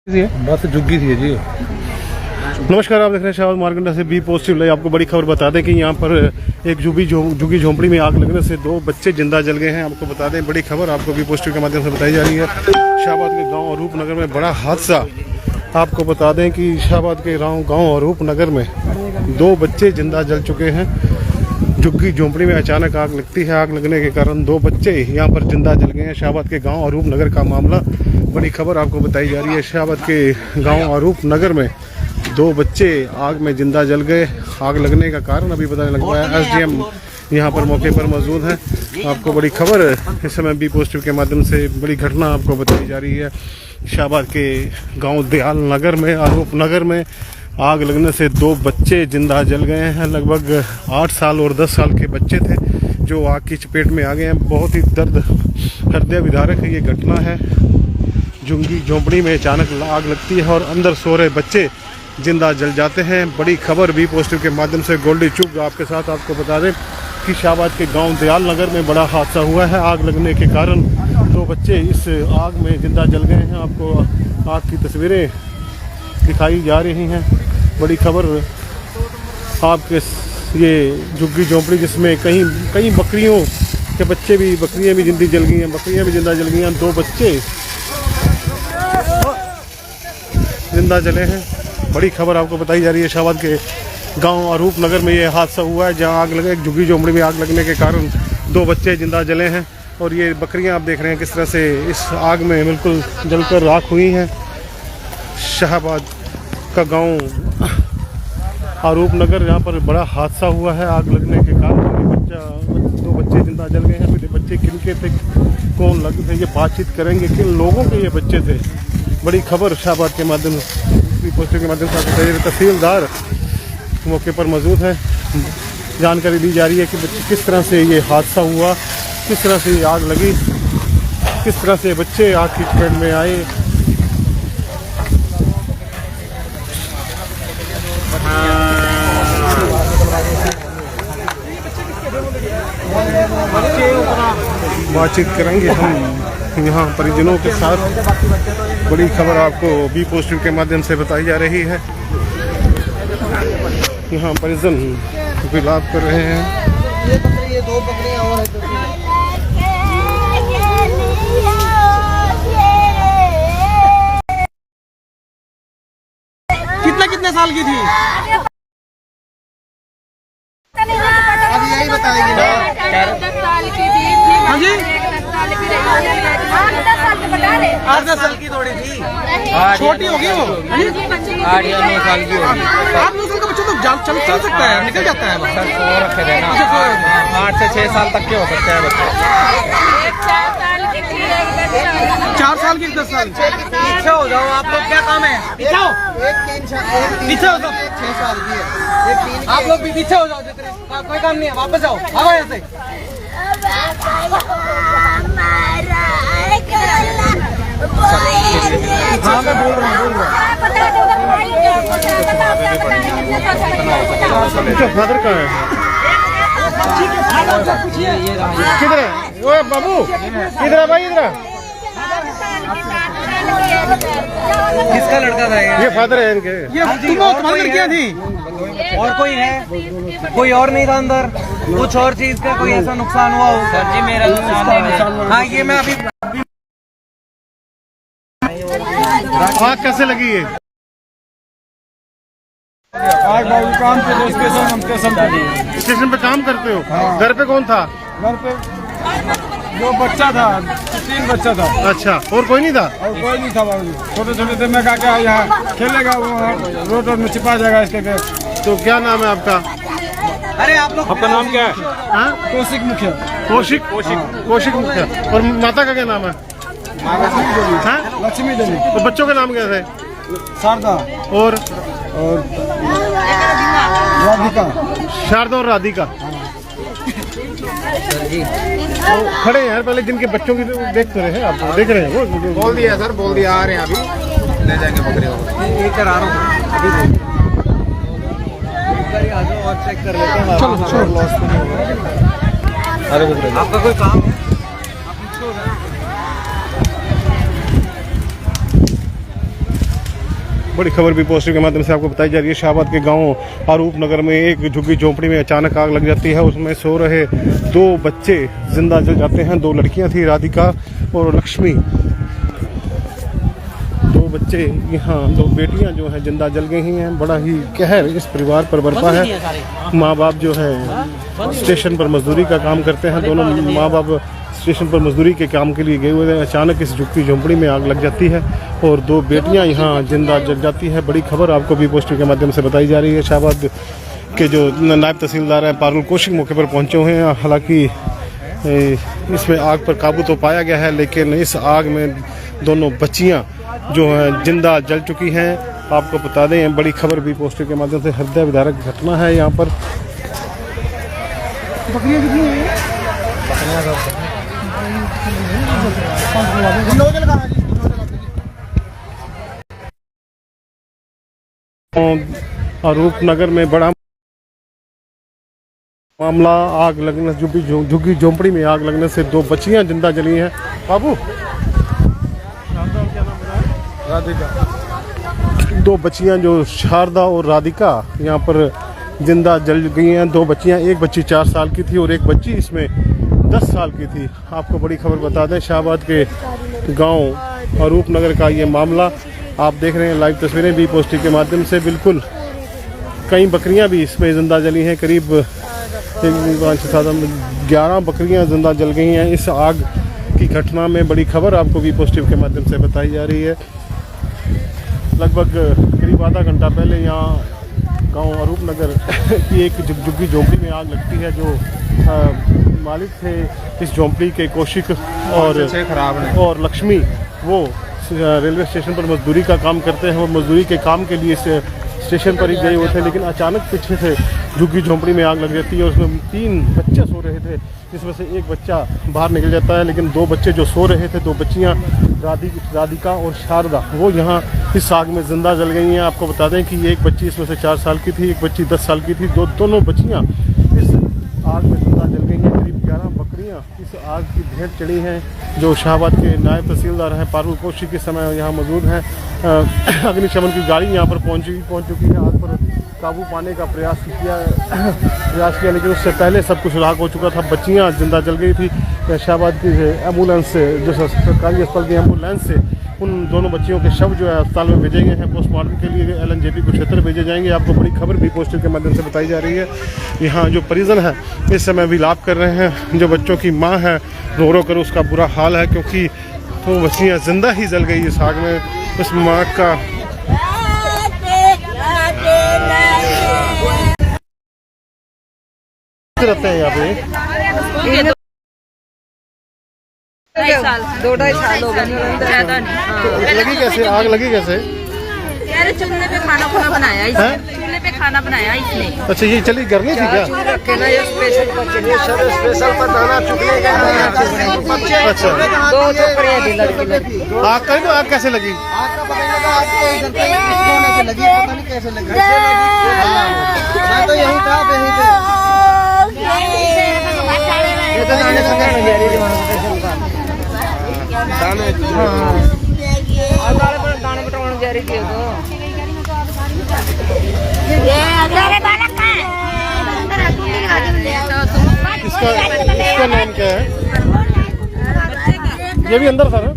बात झुग्गी थी जी। नमस्कार, आप देख रहे हैं शाहबाद मार्केंडा से बी पॉजिटिव लाइव। आपको बड़ी खबर बता दें कि यहाँ पर एक झुग्गी झोंपड़ी में आग लगने से 2 बच्चे जिंदा जल गए हैं। आपको बता दें, बड़ी खबर आपको बी पॉजिटिव के माध्यम से बताई जा रही है। शाहबाद के गांव रूपनगर में बड़ा हादसा। आपको बता दें कि शाहबाद के गांव रूपनगर में 2 बच्चे जिंदा जल चुके हैं। झुग्गी झोंपड़ी में अचानक आग लगती है। आग लगने के कारण 2 बच्चे यहाँ पर जिंदा जल गए हैं। शाहबाद के गांव रूपनगर का मामला, बड़ी खबर आपको बताई जा रही है। शाहबाद के गांव रूपनगर में 2 बच्चे आग में जिंदा जल गए। आग लगने का कारण अभी पता नहीं लग पाया। एसडीएम यहाँ पर मौके पर मौजूद हैं। आपको बड़ी खबर इस समय बी पॉजिटिव के माध्यम से बड़ी घटना आपको बताई जा रही है। शाहबाद के गांव दयाल नगर में रूपनगर में आग लगने से 2 बच्चे जिंदा जल गए हैं। लगभग 8 साल और 10 साल के बच्चे थे जो आग की चपेट में आ गए हैं। बहुत ही दर्द हृदय विदारक ये घटना है। झुग्गी झोंपड़ी में अचानक आग लगती है और अंदर सो रहे बच्चे जिंदा जल जाते हैं। बड़ी खबर बी पॉजिटिव के माध्यम से गोल्डी चुग आपके साथ। आपको बता दें कि शाहबाद के गांव दयाल नगर में बड़ा हादसा हुआ है। आग लगने के कारण 2 बच्चे इस आग में जिंदा जल गए हैं। आपको आग की तस्वीरें दिखाई जा रही हैं। बड़ी खबर आपके ये झुग्गी झोंपड़ी जिसमें कई बकरियों के बच्चे भी, बकरियां भी जिंदा जल गई हैं। बकरियां भी जिंदा जल गई हैं। 2 बच्चे जिंदा जले हैं। बड़ी खबर आपको बताई जा रही है। शाहबाद के गांव रूपनगर में ये हादसा हुआ है, जहां आग लगे, एक झुग्गी झोंपड़ी में आग लगने के कारण 2 बच्चे जिंदा जले हैं। और ये बकरियां आप देख रहे हैं किस तरह से इस आग में बिल्कुल जलकर राख हुई हैं। शाहबाद का गांव रूपनगर, यहाँ पर बड़ा हादसा हुआ है। आग लगने के कारण 2 बच्चे जिंदा जल गए हैं। फिर बच्चे किनके थे, कौन लगे थे, ये बातचीत करेंगे। किन लोगों के ये बच्चे थे, बड़ी खबर शाहबाद के माध्यम से, पोस्टर के माध्यम से तहसीलदार मौके पर मौजूद है। जानकारी दी जा रही है कि किस तरह से ये हादसा हुआ, किस तरह से ये आग लगी, किस तरह से बच्चे आग की चपेट में आए। बातचीत करेंगे हम यहाँ परिजनों के साथ। बड़ी खबर आपको बी पॉजिटिव के माध्यम से बताई जा रही है। यहाँ परिजन विलाप कर रहे हैं। ये 2 बकरियां और है। कितने साल की थी? अब यही बताएगी ना। 10 साल की थी। हाँ जी, 8-10 साल की थोड़ी थी, छोटी होगी वो। 8 या 9 साल की होगी। 8-9 साल का बच्चा तो चल सकता है, निकल जाता है। सर 100 रखे थे ना, 8 से 6 साल तक के हो सकते हैं बच्चे। 4 साल की थी, 4 साल की, 10 साल। पीछे हो जाओ आप लोग, क्या काम है? पीछे हो जाओ। 6 साल की है। आप लोग भी पीछे हो जाओ, कोई काम नहीं है, वापस जाओ, भागो यहाँ से। हाँ, मैं बोल रहा हूँ। फादर कहाँ है? किधर है? ओए बाबू, इधर है भाई, इधर है। किसका लड़का था ये फादर है इनके। ये तुम्हारी लड़कियाँ थी? और कोई है? कोई और नहीं था अंदर? कुछ और चीज का कोई ऐसा नुकसान हुआ हो? सर जी मेरा नुकसान नहीं है। हाँ, ये मैं अभी आग कैसे लगी है? आज बाबू काम पे स्टेशन पे काम करते हो? हाँ। घर पे कौन था? घर पे जो बच्चा था, 3 बच्चा था। अच्छा, और कोई नहीं था? और कोई नहीं था बाबू। छोटे छोटे थे। मैं कहा यहाँ खेलेगा, वो रोड में छिपा जाएगा इसके। तो क्या नाम है आपका? अरे आप लोग, आपका नाम क्या है? हाँ? कौशिक मुखिया। कौशिक मुखिया। और माता का क्या नाम है? हाँ? लक्ष्मी देवी। तो बच्चों के नाम क्या थे? शारदा और राधिका। शारदा और राधिका। खड़े हैं यार, पहले जिनके बच्चों की देख तो रहे हैं, आप देख रहे हैं? वो बोल दिया सर, बोल दिया, आ रहे हैं अभी ले जाएंगे बकरियों को। ये करा रहा हूँ अभी। आ जाओ और चेक कर लेते हैं। चलो। आपका कोई काम है? बड़ी खबर भी पोस्टर के माध्यम से आपको बताई जा रही है। शाहबाद के गांव आरूप नगर में एक झुग्गी झोंपड़ी में अचानक आग लग जाती है। उसमें सो रहे 2 बच्चे जिंदा जल जाते हैं। 2 लड़कियां थी, राधिका और लक्ष्मी। 2 बच्चे यहाँ 2 बेटियां जो हैं जिंदा जल गई हैं। बड़ा ही कहर इस परिवार पर बरपा है। माँ बाप जो है स्टेशन पर मजदूरी का काम करते हैं। दोनों माँ बाप स्टेशन पर मजदूरी के काम के लिए गए हुए हैं। अचानक इस झुग्गी झोंपड़ी में आग लग जाती है और 2 बेटियां यहाँ जिंदा जल जाती है। बड़ी खबर आपको बी पोस्टर के माध्यम से बताई जा रही है। शाहबाद के जो नायब तहसीलदार हैं पारुल कौशिक मौके पर पहुंचे हुए हैं। हालांकि इसमें आग पर काबू तो पाया गया है, लेकिन इस आग में दोनों बच्चियां जो हैं जिंदा जल चुकी हैं। आपको बता दें बड़ी खबर बी पोस्टर के माध्यम से हृदय विदारक घटना है। यहाँ पर बकरियां कितनी हैं? आरूप नगर में बड़ा मामला, आग लगने झुग्गी झोंपड़ी में आग लगने से 2 बच्चियां जिंदा जली हैं। बाबू राधिका 2 बच्चियां जो शारदा और राधिका यहाँ पर जिंदा जल गई हैं। 2 बच्चियां, एक बच्ची 4 साल की थी और एक बच्ची इसमें 10 साल की थी। आपको बड़ी खबर बता दें शाहबाद के गांव आरूप नगर का ये मामला आप देख रहे हैं। लाइव तस्वीरें बी पोस्टर के माध्यम से। बिल्कुल कई बकरियां भी इसमें जिंदा जली हैं। करीब 11 बकरियां जिंदा जल गई हैं इस आग की घटना में। बड़ी खबर आपको बी पोस्टर के माध्यम से बताई जा रही है। लगभग करीब आधा घंटा पहले यहाँ गांव आरूप नगर की एक झुग्गी झोंपड़ी में आग लगती है। जो मालिक थे इस झोंपड़ी के कौशिक और लक्ष्मी, वो रेलवे स्टेशन पर मजदूरी का काम करते हैं। वो मजदूरी के काम के लिए इस स्टेशन पर ही गए हुए थे, लेकिन अचानक पीछे से झुग्गी झोंपड़ी में आग लग जाती है। उसमें 3 बच्चे सो रहे थे, जिसमें से एक बच्चा बाहर निकल जाता है, लेकिन 2 बच्चे जो सो रहे थे, 2 बच्चियां राधिका और शारदा, वो यहाँ इस आग में जिंदा जल गई हैं। आपको बता दें कि एक बच्ची इसमें से 4 साल की थी, एक बच्ची 10 साल की थी। दोनों बच्चियाँ इस आग में जिंदा जल गई हैं। करीब 11 बकरियाँ इस आग की भेंट चढ़ी हैं। जो शाहबाद के नायब तहसीलदार हैं पारुल कौशिक के समय यहाँ मौजूद हैं। अग्निशमन की गाड़ी यहाँ पर पहुँच चुकी है। आग पर काबू पाने का प्रयास किया, लेकिन उससे पहले सब कुछ राख हो चुका था। बच्चियाँ जिंदा जल गई थी। शाहबाद की एम्बुलेंस से, जो सरकारी अस्पताल की एम्बुलेंस से उन दोनों बच्चियों के शव जो है अस्पताल में भेजे गए हैं पोस्टमार्टम के लिए। LNJP कुरुक्षेत्र भेजे जाएंगे। आपको बड़ी खबर भी पोस्टर के माध्यम से बताई जा रही है। यहाँ जो परिजन है इस समय विलाप कर रहे हैं। जो बच्चों की माँ है रो कर उसका बुरा हाल है, क्योंकि वो बच्चियाँ जिंदा ही जल गई इस आग में। उस माँ का रहते हैं यहाँ पे 2-2.5 साल हो गए, ज्यादा नहीं। लगी कैसे आग लगी कैसे? यार चूल्हे पे खाना बनाया इसने। चूल्हे पे खाना बनाया इसने। अच्छा, ये चली घर नहीं थी क्या? रखे ना ये स्पेशल पर दाना चुगने का। अच्छा, 2 छोकरियां थी, लड़की। आग का तो आग कैसे लगी? आग का पता नहीं लगा। आग तो इधर पे किस कोने से लगी, पता नहीं कैसे लगी। मैं तो यहीं था, यहीं पे। ये तो दाने पकाने जा रही थी दाने दाने बटाने जा रही थी। इसका नाम क्या है? ये भी अंदर था ना?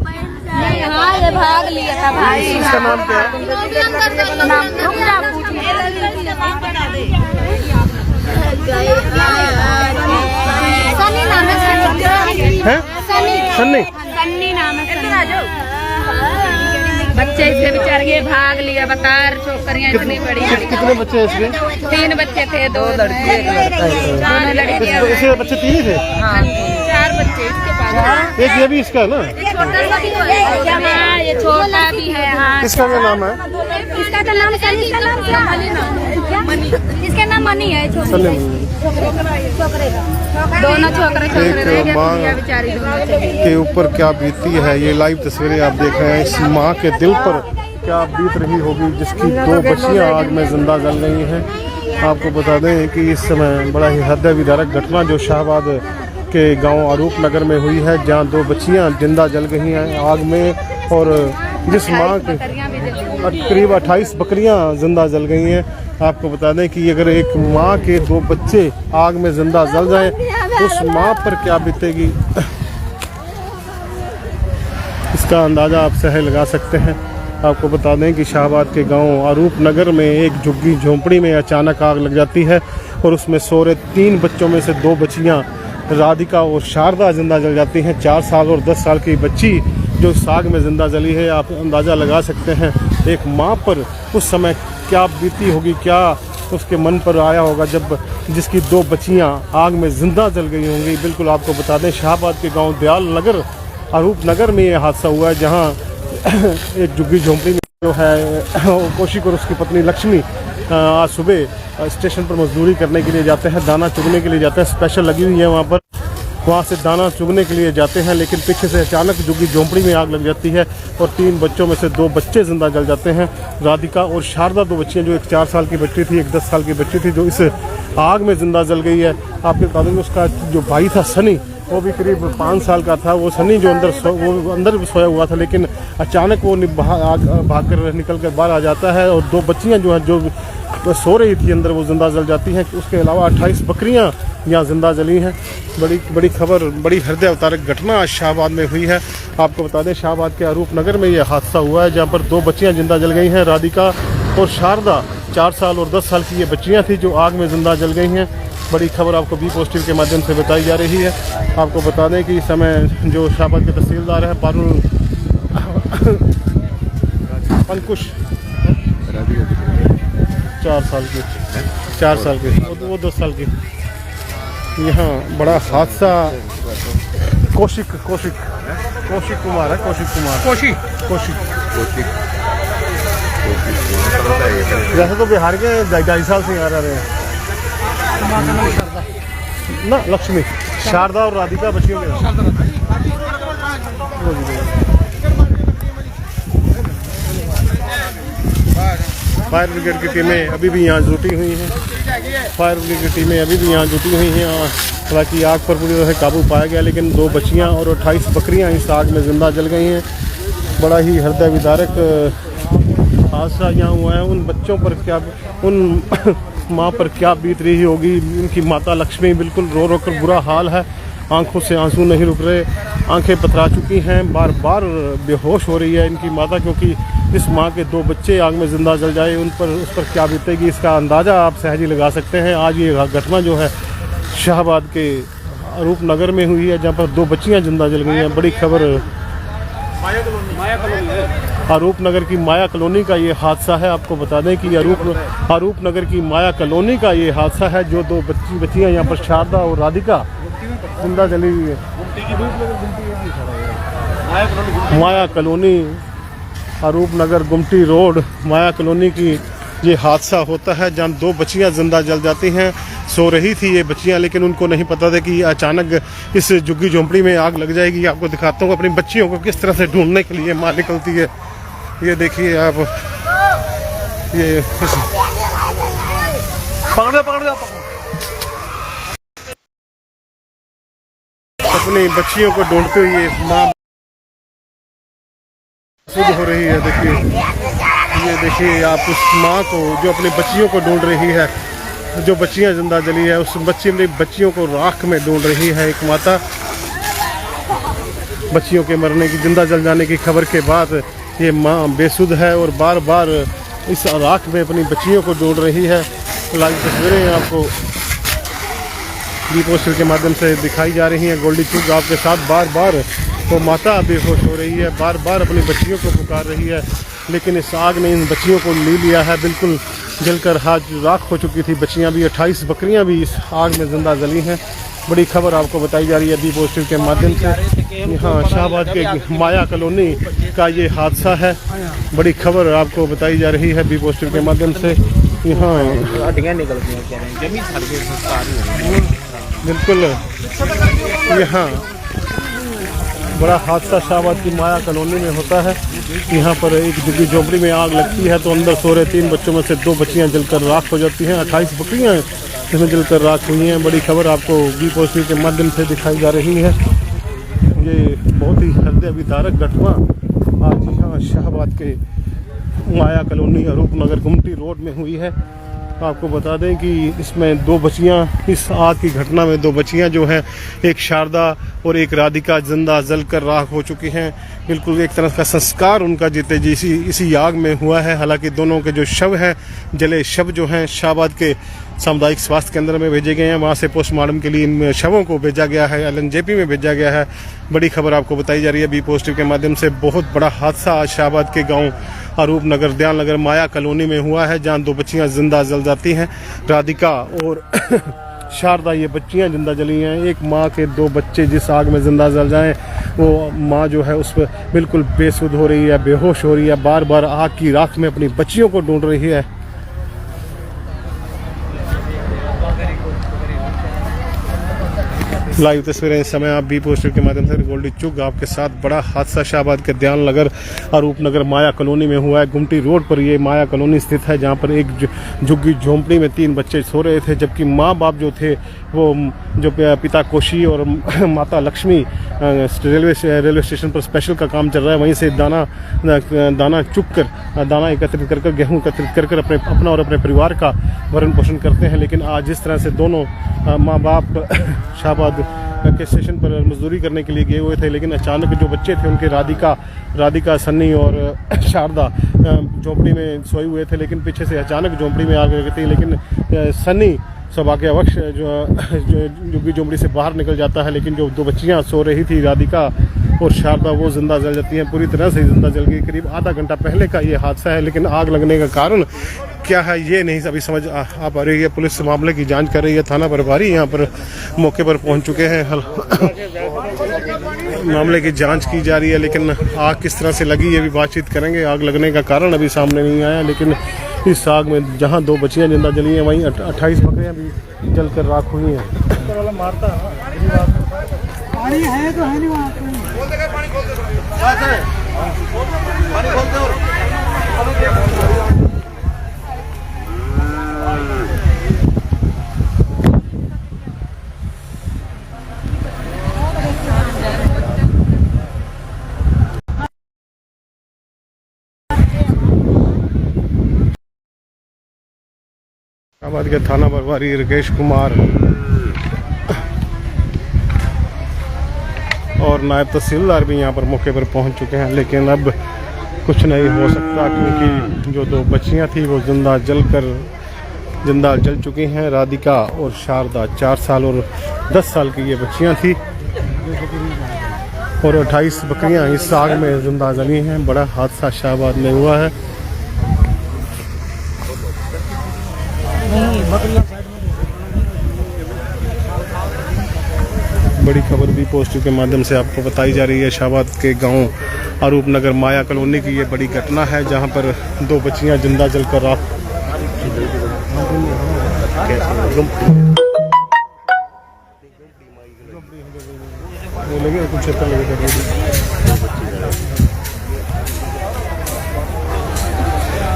हाँ, ये भाग लिया था भाई। इसका नाम क्या है? सनी नाम है। सन्नी। सन्नी नाम है। बच्चे इसके बेचारे ये भाग लिया। बता छोकरियाँ इतनी बड़ी। कितने बच्चे हैं इसके? 3 बच्चे थे, 2 लड़की, 2 लड़कियाँ। इसके बच्चे 3 ही थे? 4 बच्चे इसके पास। एक ये भी इसका ना? छोटा सा भी है, ये छोटा भी है। हाँ, इसका क्या नाम है? इसका तो नाम सनी। इसका नाम क्या? इसका नाम मनी है। दोनों छोकरे एक माँ के ऊपर क्या बीती है, ये लाइव तस्वीरें आप देख रहे हैं। इस माँ के दिल पर क्या बीत रही होगी जिसकी 2 बच्चियाँ आग में जिंदा जल रही हैं। आपको बता दें कि इस समय बड़ा ही हृदय विदारक घटना जो शाहबाद के गांव आरूप नगर में हुई है, जहां 2 बच्चियां जिंदा जल गई हैं आग में। और जिस माँ के करीब 28 बकरियां जिंदा जल गई हैं। आपको बता दें कि अगर एक माँ के 2 बच्चे आग में जिंदा जल जाएं उस माँ पर क्या बीतेगी, इसका अंदाज़ा आप सहज लगा सकते हैं। आपको बता दें कि शाहबाद के गांव आरूप नगर में एक झुग्गी झोंपड़ी में अचानक आग लग जाती है और उसमें सो रहे 3 बच्चों में से 2 बच्चियां राधिका और शारदा जिंदा जल जाती हैं। 4 साल और 10 साल की बच्ची जो इस आग में जिंदा जली है, आप अंदाज़ा लगा सकते हैं एक माँ पर उस समय क्या बीती होगी, क्या उसके मन पर आया होगा जब जिसकी 2 बच्चियां आग में जिंदा जल गई होंगी। बिल्कुल आपको बता दें शाहबाद के गांव दयाल नगर आरूप नगर में ये हादसा हुआ है, जहां एक झुग्गी झोंपड़ी में जो है कौशिक और उसकी पत्नी लक्ष्मी आज सुबह स्टेशन पर मजदूरी करने के लिए जाते हैं, दाना चुगने के लिए जाते हैं। स्पेशल लगी हुई है वहाँ पर, वहाँ से दाना चुगने के लिए जाते हैं, लेकिन पीछे से अचानक झुग्गी झोंपड़ी में आग लग जाती है और 3 बच्चों में से 2 बच्चे जिंदा जल जाते हैं। राधिका और शारदा 2 बच्चियाँ, जो एक 4 साल की बच्ची थी, एक 10 साल की बच्ची थी, जो इस आग में जिंदा जल गई है। आपको बता देंगे उसका जो भाई था सनी, वो भी करीब 5 साल का था। वो सनी जो अंदर भी सोया हुआ था, लेकिन अचानक वो भाग कर निकल कर बाहर आ जाता है और 2 बच्चियां जो हैं जो सो रही थी अंदर, वो जिंदा जल जाती हैं। उसके अलावा 28 बकरियां यहाँ जिंदा जली हैं। बड़ी खबर, बड़ी हृदय अवतारक घटना आज शाहबाद में हुई है। आपको बता दें शाहबाद के आरूप नगर में ये हादसा हुआ है, जहाँ पर 2 बच्चियाँ जिंदा जल गई हैं। राधिका और शारदा 4 साल और 10 साल की ये बच्चियाँ थी जो आग में जिंदा जल गई हैं। बड़ी खबर आपको बी पॉजिटिव के माध्यम से बताई जा रही है। आपको बता दें कि इस समय जो शाहबाद के तहसीलदार हैं पारुल अंकुश 4 साल की वो 10 साल की। यहाँ बड़ा हादसा कौशिक कुमार है, कौशिक जैसे तो बिहार के 2.5 साल से यहाँ रह रहे हैं ना। लक्ष्मी, शारदा और राधिका बच्चियों के फायर ब्रिगेड की टीमें अभी भी यहाँ जुटी हुई हैं। हालांकि आग पर पूरी तरह काबू पाया गया, लेकिन 2 बच्चियाँ और 28 बकरियाँ इस आग में जिंदा जल गई हैं। बड़ा ही हृदय विदारक हादसा यहाँ हुआ है। उन बच्चों पर क्या, उन माँ पर क्या बीत रही होगी। इनकी माता लक्ष्मी बिल्कुल रो रो कर बुरा हाल है, आंखों से आंसू नहीं रुक रहे, आंखें पथरा चुकी हैं, बार बार बेहोश हो रही है इनकी माता, क्योंकि इस माँ के 2 बच्चे आग में जिंदा जल जाए उस पर क्या बीतेगी, इसका अंदाज़ा आप सहज ही लगा सकते हैं। आज ये घटना जो है शाहबाद के आरूप नगर में हुई है, जहाँ पर 2 बच्चियाँ जिंदा जल गई हैं। बड़ी खबर आरूप नगर की माया कॉलोनी का ये हादसा है। आपको बता दें कि आरूप नगर की माया कॉलोनी का ये हादसा है, जो 2 बच्चियाँ यहाँ पर शारदा और राधिका जिंदा जली हुई है। माया कॉलोनी आरूप नगर गुमटी रोड माया कॉलोनी की ये हादसा होता है, जहाँ 2 बच्चियाँ जिंदा जल जाती हैं। सो रही थी ये बच्चियाँ, लेकिन उनको नहीं पता था कि अचानक इस झुग्गी झोंपड़ी में आग लग जाएगी। आपको दिखाता हूँ अपनी बच्चियों को किस तरह से ढूंढने के लिए माँ निकलती है। ये देखिए आप, ये पकड़ दो अपनी बच्चियों को ढूंढते हुए माँ शुद्ध हो रही है। ये देखिए आप उस माँ को जो अपनी बच्चियों को ढूंढ रही है, जो बच्चियां जिंदा जली है, उस अपनी बच्चियों को राख में ढूंढ रही है। एक माता बच्चियों के मरने की, जिंदा जल जाने की खबर के बाद ये माँ बेसुध है और बार बार इस राख में अपनी बच्चियों को ढूंढ रही है। लाइव तस्वीरें आपको दीपोत्सव के माध्यम से दिखाई जा रही हैं। गोल्डी चूक आपके साथ बार बार वो माता बेहोश हो रही है, बार बार अपनी बच्चियों को पुकार रही है, लेकिन इस आग ने इन बच्चियों को ले लिया है। बिल्कुल जलकर राख हो चुकी थी बच्चियां भी, 28 बकरियां भी इस आग में जिंदा जली हैं। बड़ी खबर आपको बताई जा रही है बी पॉजिटिव के माध्यम से। यहाँ शाहबाद के माया कॉलोनी का ये हादसा है। बड़ी खबर आपको बताई जा रही है बी पॉजिटिव के माध्यम से। यहाँ बिल्कुल यहाँ बड़ा हादसा शाहबाद की माया कॉलोनी में होता है। यहाँ पर एक झुग्गी झोंपड़ी में आग लगती है तो अंदर सो रहे 3 बच्चों में से 2 बच्चियाँ जलकर राख हो जाती हैं। 28 बकरियाँ इसमें जलकर राख हुई हैं। बड़ी खबर आपको बी पॉजिटिव के माध्यम से दिखाई जा रही है। ये बहुत ही हृदय विदारक घटना आज यहाँ शाहबाद के माया कॉलोनी अरूप नगर गुमटी रोड में हुई है। आपको बता दें कि इसमें दो बच्चियां, इस आग की घटना में दो बच्चियां जो हैं, एक शारदा और एक राधिका जिंदा जलकर राख हो चुकी हैं। बिल्कुल एक तरह का संस्कार उनका जीते जी इसी आग में हुआ है। हालांकि दोनों के जो शव हैं, जले शव जो हैं, शाहबाद के सामुदायिक स्वास्थ्य केंद्र में भेजे गए हैं। वहाँ से पोस्टमार्टम के लिए इन शवों को भेजा गया है, LNJP में भेजा गया है। बड़ी खबर आपको बताई जा रही है बी पॉजिटिव के माध्यम से। बहुत बड़ा हादसा आज शाहबाद के गांव अरूप नगर दयाल नगर माया कॉलोनी में हुआ है, जहां दो बच्चियां जिंदा जल जाती हैं। राधिका और शारदा, ये बच्चियां जिंदा जली हैं। एक माँ के दो बच्चे जिस आग में जिंदा जल जाएं, वो माँ जो है उस पर बिल्कुल बेसुध हो रही है, बेहोश हो रही है, बार बार आग की राख में अपनी बच्चियों को ढूंढ रही है। लाइव तस्वीरें इस समय आप बी पोस्टर के माध्यम से गोल्डी चुग आपके साथ। बड़ा हादसा शाहबाद के दयाल नगर अरूप नगर माया कॉलोनी में हुआ है। गुमटी रोड पर ये माया कॉलोनी स्थित है, जहां पर एक झुग्गी झोंपड़ी में 3 बच्चे सो रहे थे, जबकि माँ बाप जो थे वो जो पिता कोशी और माता लक्ष्मी रेलवे स्टेशन पर स्पेशल का काम चल रहा है, वहीं से दाना चुग कर दाना एकत्रित कर गेहूँ एकत्रित कर अपना और अपने परिवार का भरण पोषण करते हैं। लेकिन आज जिस तरह से दोनों माँ बाप शाहबाद के स्टेशन पर मजदूरी करने के लिए गए हुए थे, लेकिन अचानक जो बच्चे थे उनके राधिका सन्नी और शारदा झोंपड़ी में सोए हुए थे, लेकिन पीछे से अचानक झोंपड़ी में आग लगी थी। लेकिन सन्नी सौभाग्यवश जो झोंपड़ी से बाहर निकल जाता है, लेकिन जो दो बच्चियां सो रही थी राधिका और शारदा, वो जिंदा जल जाती हैं, पूरी तरह से जिंदा जल गई। करीब आधा घंटा पहले का ये हादसा है, लेकिन आग लगने का कारण क्या है ये नहीं अभी समझ आ पा रही है। पुलिस मामले की जांच कर रही है। थाना प्रभारी यहाँ पर मौके पर पहुंच चुके हैं। मामले की जांच की जा रही है, लेकिन आग किस तरह से लगी ये भी बातचीत करेंगे। आग लगने का कारण अभी सामने नहीं आया, लेकिन इस आग में जहां दो बच्चियां जिंदा जली हैं, वहीं 28 बकरियां भी जलकर राख हुई हैं। पानी है तो है नहीं वहाँ पे। शाहबाद के थाना प्रभारी राकेश कुमार और नायब तहसीलदार भी यहाँ पर मौके पर पहुँच चुके हैं, लेकिन अब कुछ नहीं हो सकता, क्योंकि जो दो बच्चियाँ थी वो जिंदा जल चुकी हैं। राधिका और शारदा 4 साल और 10 साल की ये बच्चियाँ थी, और 28 बकरियाँ इस आग में जिंदा जली हैं। बड़ा हादसा शाहबाद में हुआ है। बड़ी खबर भी पॉजिटिव के माध्यम से आपको बताई जा रही है। शाहबाद के गांव अरूप नगर माया कॉलोनी की ये बड़ी घटना है, जहां पर दो बच्चियां जिंदा जलकर राख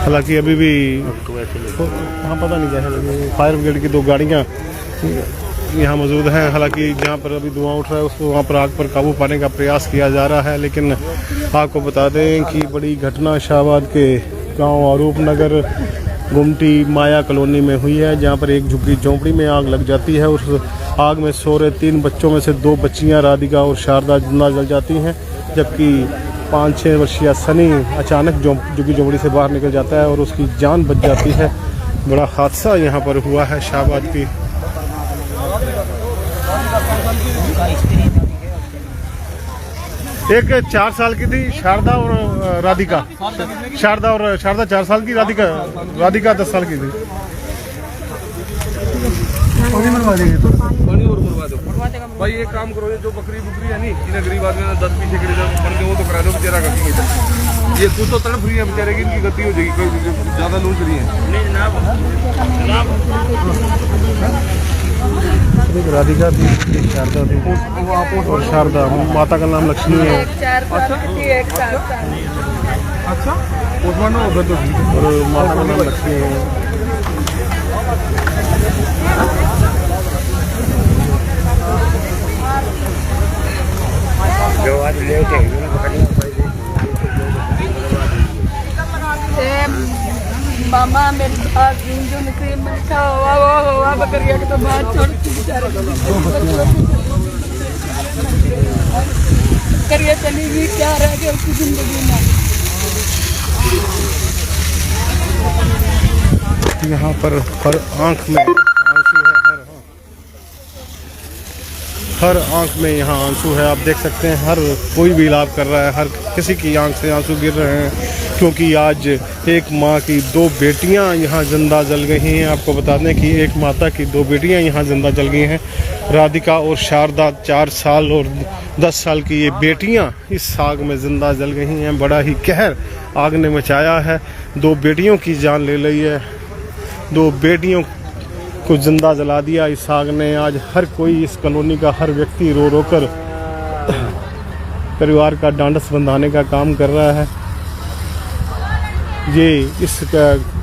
हालांकि अभी भी हाँ पता नहीं क्या है, फायर ब्रिगेड की 2 गाड़ियाँ यहाँ मौजूद हैं। हालांकि जहाँ पर अभी धुआं उठ रहा है उसको वहाँ पर आग पर काबू पाने का प्रयास किया जा रहा है। लेकिन आपको बता दें कि बड़ी घटना शाहबाद के गांव अरूप नगर गुमटी माया कॉलोनी में हुई है, जहाँ पर एक झुग्गी झोंपड़ी में आग लग जाती है। उस आग में सो रहे 3 बच्चों में से 2 बच्चियाँ राधिका और शारदा जिंदा जल जाती हैं, जबकि 5-6 वर्षीय सनी अचानक झुग्गी झोंपड़ी से बाहर निकल जाता है और उसकी जान बच जाती है। बड़ा हादसा यहाँ पर हुआ है शाहबाद की। एक 4 साल की थी शारदा और राधिका, शारदा 4 साल की, राधिका 10 साल की थी। पानी मरवा देंगे तो पानी और मरवा दो भाई। एक काम करो, ये जो बकरी है नहीं, इन्हें गरीब आदमी ने 10 पीछे खड़े बन के वो तो करा दो बेचारा करके। ये कुछ तो तड़प रही है बेचारे की, इनकी गति हो जाएगी, कोई ज्यादा लूट रही है। राधिका थी, शारदा थी, और शारदा माता का नाम लक्ष्मी है। अच्छा उस्मान हो तो ठीक है, और माता का नाम लक्ष्मी है। से मामा मेरी बात जो नसीब में लिखा हुआ बकरिया के तो बात छोड़ बेचारे बकरिया चली गई, क्या रह गया उसकी जिंदगी में। यहाँ पर हर आंख में आंसू है, हर आंख में यहाँ आंसू है। आप देख सकते हैं हर कोई भी इलाज कर रहा है, हर किसी की आंख से आंसू गिर रहे हैं, क्योंकि आज एक माँ की 2 बेटियाँ यहाँ जिंदा जल गई हैं। आपको बता दें कि एक माता की 2 बेटियाँ यहाँ जिंदा जल गई हैं, राधिका और शारदा। 4 साल और 10 साल की ये बेटियाँ इस आग में जिंदा जल गई हैं। बड़ा ही कहर आग ने मचाया है, 2 बेटियों की जान ले ली है, 2 बेटियों को जिंदा जला दिया इस आग ने। आज हर कोई इस कॉलोनी का हर व्यक्ति रो रो कर परिवार का डांडस बंधाने का काम कर रहा है। ये इस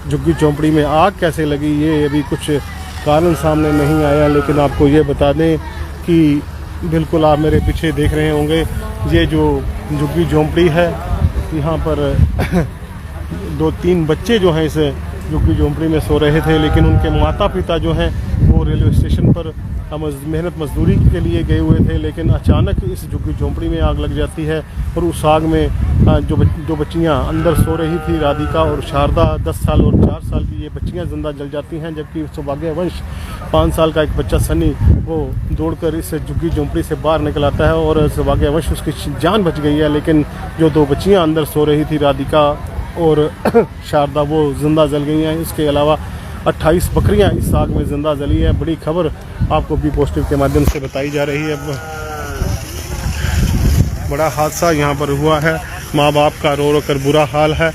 झुग्गी झोंपड़ी में आग कैसे लगी ये अभी कुछ कारण सामने नहीं आया, लेकिन आपको ये बता दें कि बिल्कुल आप मेरे पीछे देख रहे होंगे, ये जो झुग्गी झोंपड़ी है यहाँ पर 2-3 बच्चे जो हैं इस झुग्गी झोंपड़ी में सो रहे थे, लेकिन उनके माता पिता जो हैं वो रेलवे स्टेशन पर मेहनत मजदूरी के लिए गए हुए थे। लेकिन अचानक इस झुग्गी झोंपड़ी में आग लग जाती है और उस आग में जो 2 बच्चियां अंदर सो रही थी, राधिका और शारदा, 10 साल और 4 साल की ये बच्चियां जिंदा जल जाती हैं। जबकि सौभाग्यवंश 5 साल का एक बच्चा सनी वो दौड़कर इस झुग्गी झोंपड़ी से बाहर निकल आता है और सौभाग्यवंश उसकी जान बच गई है। लेकिन जो 2 बच्चियाँ अंदर सो रही थी, राधिका और शारदा, वो जिंदा जल गई हैं। इसके अलावा 28 बकरियां इस आग में जिंदा जली हैं। बड़ी खबर आपको बी पॉजिटिव के माध्यम से बताई जा रही है। बड़ा हादसा यहाँ पर हुआ है, माँ बाप का रो रो कर बुरा हाल है।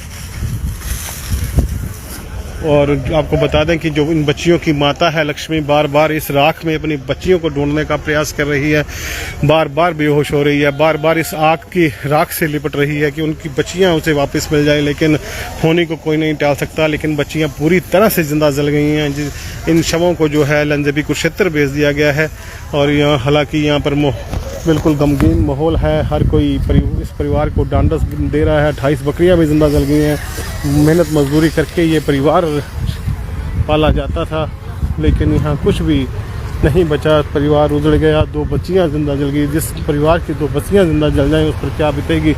और आपको बता दें कि जो इन बच्चियों की माता है लक्ष्मी, बार बार इस राख में अपनी बच्चियों को ढूंढने का प्रयास कर रही है, बार बार बेहोश हो रही है, बार बार इस आग की राख से लिपट रही है कि उनकी बच्चियां उसे वापस मिल जाए, लेकिन होने को कोई नहीं टाल सकता। लेकिन बच्चियां पूरी तरह से जिंदा जल गई हैं। इन शवों को जो है लंजबी कुरुक्षेत्र भेज दिया गया है। और यहाँ हालांकि यहाँ पर बिल्कुल गमगीन माहौल है, हर कोई इस परिवार को डांडस दे रहा है। 28 बकरियां भी जिंदा जल गई हैं। मेहनत मजदूरी करके ये परिवार पाला जाता था, लेकिन यहाँ कुछ भी नहीं बचा, परिवार उजड़ गया। 2 बच्चियां जिंदा जल गई। जिस परिवार की 2 बच्चियां जिंदा जल जाएं उस पर क्या बीतेगी